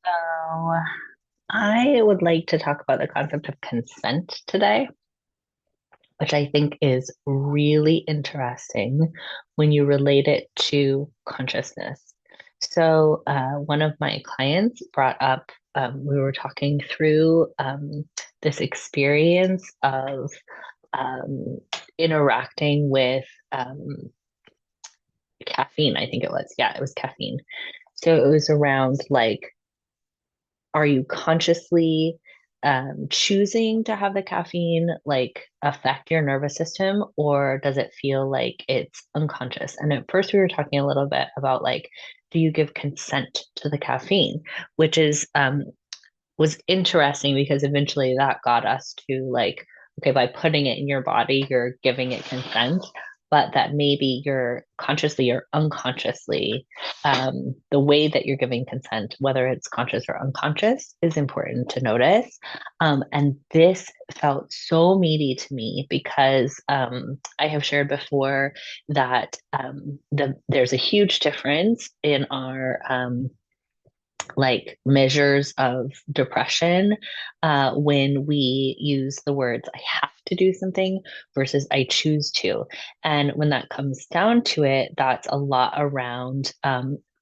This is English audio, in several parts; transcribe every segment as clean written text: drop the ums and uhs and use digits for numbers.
So, I would like to talk about the concept of consent today, which I think is really interesting when you relate it to consciousness. One of my clients brought up, we were talking through this experience of um, interacting with caffeine, I think it was. Yeah, it was caffeine. So it was around like, are you consciously choosing to have the caffeine like affect your nervous system, or does it feel like it's unconscious? And at first, we were talking a little bit about like, do you give consent to the caffeine, which is was interesting because eventually that got us to like, okay, by putting it in your body, you're giving it consent, but that maybe you're consciously or unconsciously, the way that you're giving consent, whether it's conscious or unconscious, is important to notice. And this felt so meaty to me because I have shared before that there's a huge difference in our like measures of depression when we use the words I have to do something versus I choose to. And when that comes down to it, that's a lot around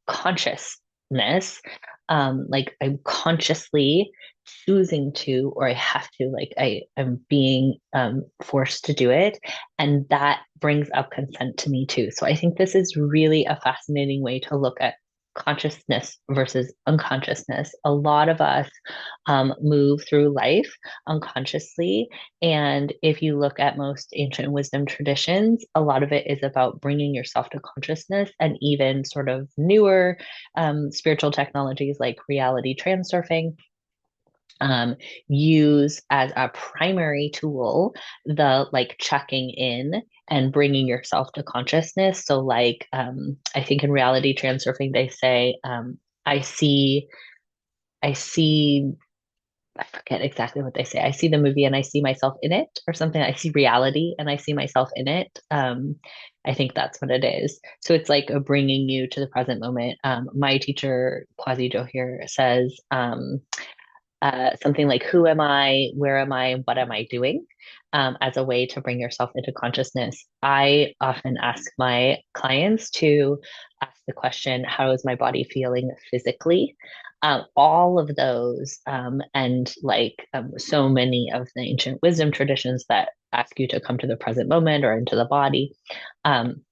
consciousness. Like I'm consciously choosing to, or I have to, like I am being forced to do it. And that brings up consent to me too. So I think this is really a fascinating way to look at consciousness versus unconsciousness. A lot of us move through life unconsciously. And if you look at most ancient wisdom traditions, a lot of it is about bringing yourself to consciousness, and even sort of newer spiritual technologies like reality transurfing um, use as a primary tool the like checking in and bringing yourself to consciousness. So, like, I think in reality transurfing, they say, I see, I see, I forget exactly what they say. I see the movie and I see myself in it, or something. I see reality and I see myself in it. I think that's what it is. So it's like a bringing you to the present moment. My teacher, Quasi Johir, says, something like, who am I, where am I, what am I doing, as a way to bring yourself into consciousness. I often ask my clients to ask the question, how is my body feeling physically? All of those, and like so many of the ancient wisdom traditions that ask you to come to the present moment or into the body. Um,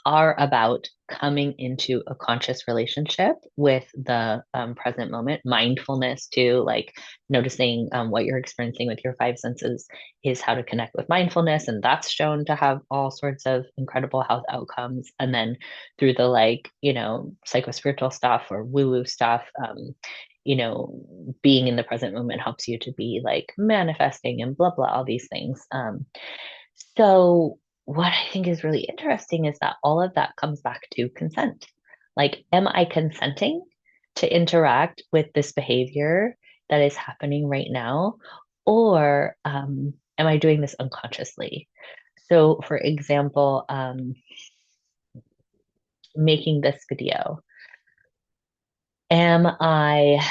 are about coming into a conscious relationship with the present moment. Mindfulness, too, like noticing what you're experiencing with your five senses, is how to connect with mindfulness. And that's shown to have all sorts of incredible health outcomes. And then through the like, psychospiritual stuff or woo woo stuff, being in the present moment helps you to be like manifesting and blah, blah, all these things. So, what I think is really interesting is that all of that comes back to consent. Like, am I consenting to interact with this behavior that is happening right now? Or am I doing this unconsciously? So, for example, making this video, am I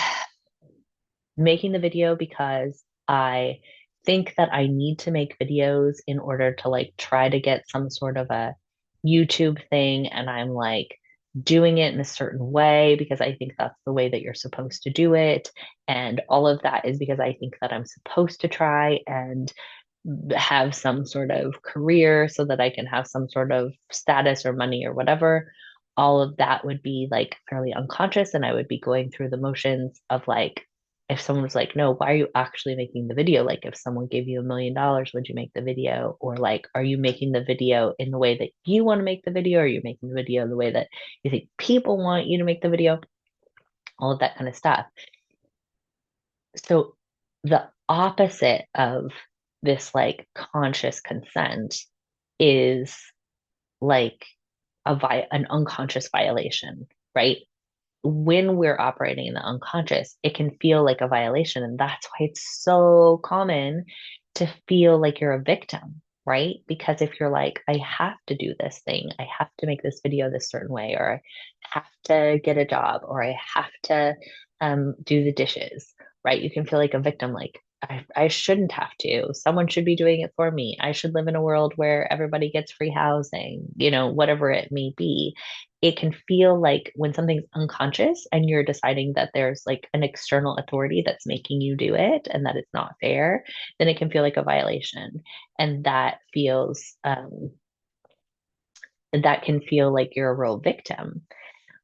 making the video because I think that I need to make videos in order to like try to get some sort of a YouTube thing, and I'm like doing it in a certain way because I think that's the way that you're supposed to do it. And all of that is because I think that I'm supposed to try and have some sort of career so that I can have some sort of status or money or whatever. All of that would be like fairly unconscious, and I would be going through the motions of like, if someone was like, no, why are you actually making the video? Like, if someone gave you $1 million, would you make the video? Or like, are you making the video in the way that you want to make the video? Or are you making the video the way that you think people want you to make the video? All of that kind of stuff. So the opposite of this like conscious consent is like an unconscious violation, right? When we're operating in the unconscious, it can feel like a violation. And that's why it's so common to feel like you're a victim. right? Because if you're like, I have to do this thing, I have to make this video this certain way, or I have to get a job, or I have to do the dishes, right? You can feel like a victim, like, I shouldn't have to. Someone should be doing it for me. I should live in a world where everybody gets free housing, whatever it may be. It can feel like when something's unconscious and you're deciding that there's like an external authority that's making you do it and that it's not fair, then it can feel like a violation. And that can feel like you're a real victim.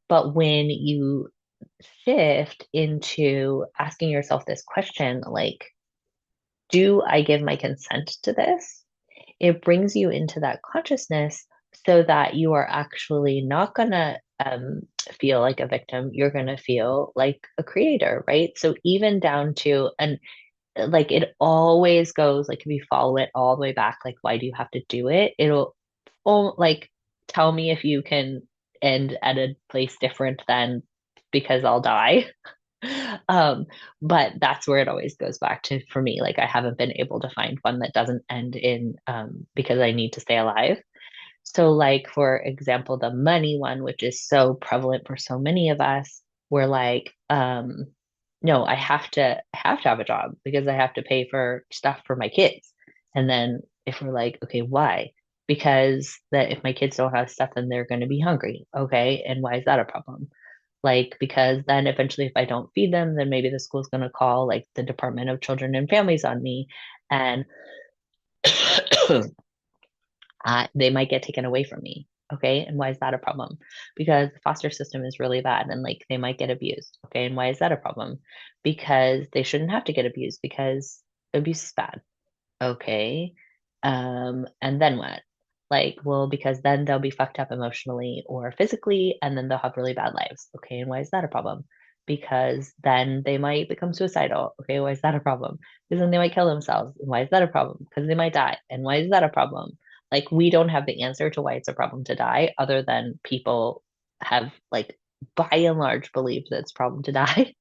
But when you shift into asking yourself this question, like, do I give my consent to this? It brings you into that consciousness so that you are actually not going to feel like a victim. You're going to feel like a creator, right? So even down to, and like it always goes, like if you follow it all the way back, like why do you have to do it? It'll, oh, like tell me if you can end at a place different than because I'll die. Um, but that's where it always goes back to for me. Like I haven't been able to find one that doesn't end in because I need to stay alive. So like for example, the money one, which is so prevalent for so many of us, we're like, no, I have to have a job because I have to pay for stuff for my kids. And then if we're like, okay, why? Because that if my kids don't have stuff, then they're going to be hungry. Okay. And why is that a problem? Like, because then eventually, if I don't feed them, then maybe the school's going to call like the Department of Children and Families on me, and they might get taken away from me. Okay. And why is that a problem? Because the foster system is really bad and like they might get abused. Okay. And why is that a problem? Because they shouldn't have to get abused because abuse is bad. Okay. And then what? Like, well, because then they'll be fucked up emotionally or physically, and then they'll have really bad lives. Okay. And why is that a problem? Because then they might become suicidal. Okay. Why is that a problem? Because then they might kill themselves. And why is that a problem? Because they might die. And why is that a problem? Like, we don't have the answer to why it's a problem to die, other than people have, like, by and large, believed that it's a problem to die.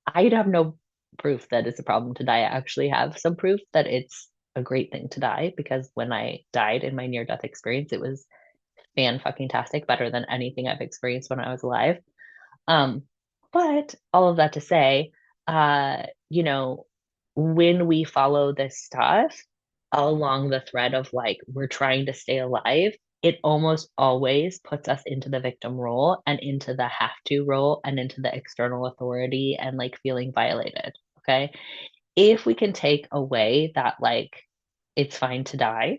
I'd have no proof that it's a problem to die. I actually have some proof that it's a great thing to die because when I died in my near death experience, it was fan fucking tastic, better than anything I've experienced when I was alive. Um, but all of that to say, uh, you know, when we follow this stuff along the thread of like we're trying to stay alive, it almost always puts us into the victim role and into the have to role and into the external authority and like feeling violated. Okay. If we can take away that, like, it's fine to die,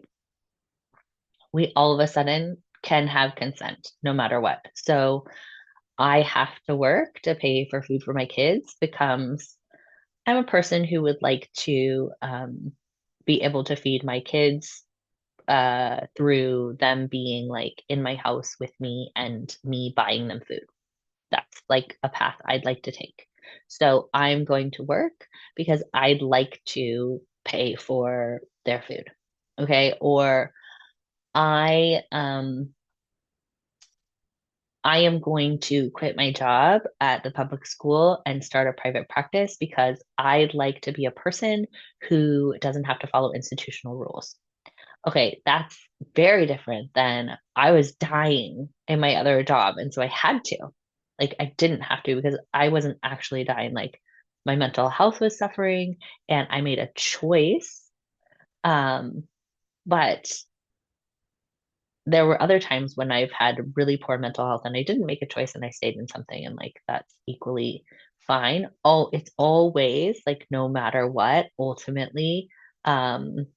we all of a sudden can have consent no matter what. So, I have to work to pay for food for my kids becomes I'm a person who would like to be able to feed my kids through them being like in my house with me and me buying them food. That's like a path I'd like to take. So I'm going to work because I'd like to pay for their food. Okay. Or I I am going to quit my job at the public school and start a private practice because I'd like to be a person who doesn't have to follow institutional rules. Okay, that's very different than I was dying in my other job. And so I had to. Like, I didn't have to because I wasn't actually dying. Like, my mental health was suffering and I made a choice. Um, but there were other times when I've had really poor mental health and I didn't make a choice and I stayed in something and like that's equally fine. Oh, it's always like no matter what, ultimately, um,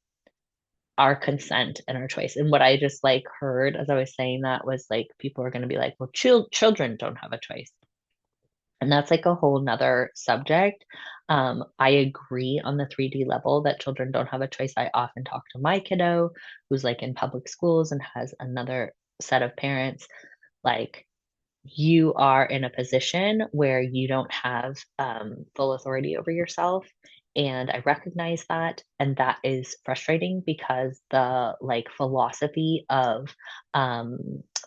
our consent and our choice. And what I just like heard as I was saying that was like people are going to be like, well, children don't have a choice. And that's like a whole nother subject. I agree on the 3D level that children don't have a choice. I often talk to my kiddo who's like in public schools and has another set of parents. Like, you are in a position where you don't have full authority over yourself. And I recognize that. And that is frustrating because the like philosophy of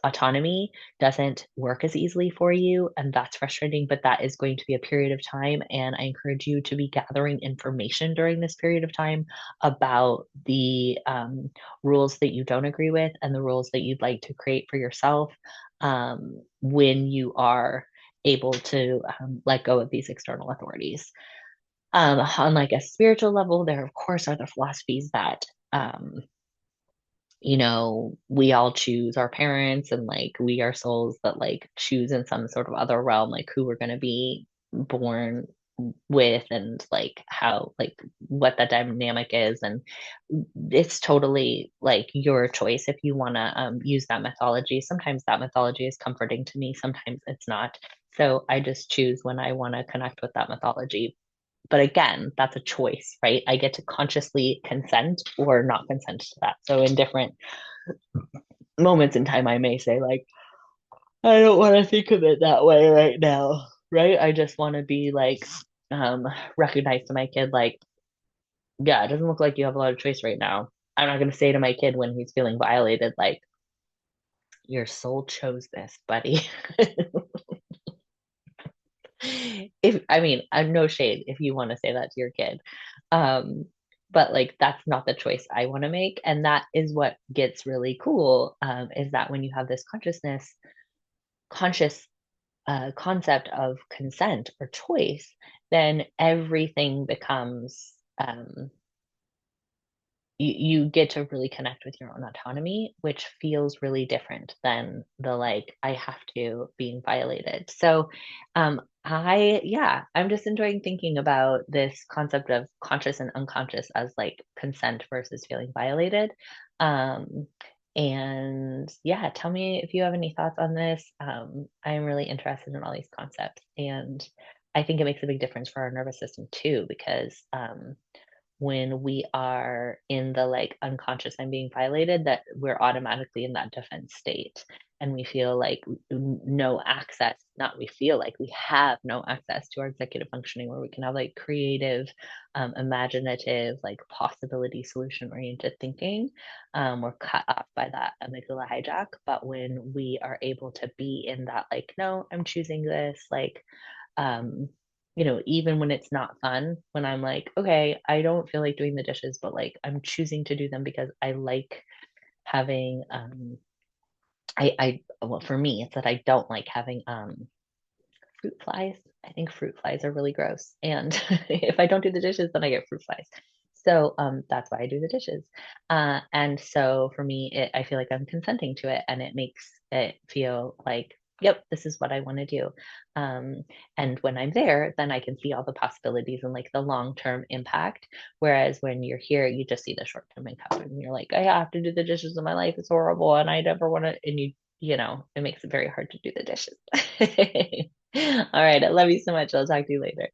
autonomy doesn't work as easily for you, and that's frustrating, but that is going to be a period of time. And I encourage you to be gathering information during this period of time about the rules that you don't agree with and the rules that you'd like to create for yourself when you are able to let go of these external authorities. On like a spiritual level, there of course are the philosophies that we all choose our parents and like we are souls that like choose in some sort of other realm, like who we're going to be born with and like how, like what that dynamic is. And it's totally like your choice if you want to use that mythology. Sometimes that mythology is comforting to me, sometimes it's not. So I just choose when I want to connect with that mythology. But again, that's a choice, right? I get to consciously consent or not consent to that. So in different moments in time, I may say, like, I don't want to think of it that way right now, right? I just want to be like, um, recognize to my kid, like, yeah, it doesn't look like you have a lot of choice right now. I'm not going to say to my kid when he's feeling violated, like, your soul chose this, buddy. If I mean, I'm no shade if you want to say that to your kid. Um, but like that's not the choice I want to make. And that is what gets really cool, is that when you have this conscious concept of consent or choice, then everything becomes you get to really connect with your own autonomy, which feels really different than the like, I have to being violated. So, yeah, I'm just enjoying thinking about this concept of conscious and unconscious as like consent versus feeling violated. Um, and yeah, tell me if you have any thoughts on this. I'm really interested in all these concepts, and I think it makes a big difference for our nervous system too, because when we are in the like unconscious and being violated, that we're automatically in that defense state and we feel like no access, not we feel like we have no access to our executive functioning where we can have like creative, imaginative, like possibility solution oriented thinking. We're cut off by that amygdala hijack. But when we are able to be in that like, no, I'm choosing this, like um even when it's not fun, when I'm like, okay, I don't feel like doing the dishes, but like I'm choosing to do them because I like having well, for me it's that I don't like having fruit flies. I think fruit flies are really gross. And if I don't do the dishes, then I get fruit flies. So that's why I do the dishes. And so for me, I feel like I'm consenting to it and it makes it feel like, yep, this is what I want to do. Um, and when I'm there, then I can see all the possibilities and like the long-term impact. Whereas when you're here, you just see the short-term income and you're like, I have to do the dishes in my life. It's horrible. And I never want to, and it makes it very hard to do the dishes. All right. I love you so much. I'll talk to you later.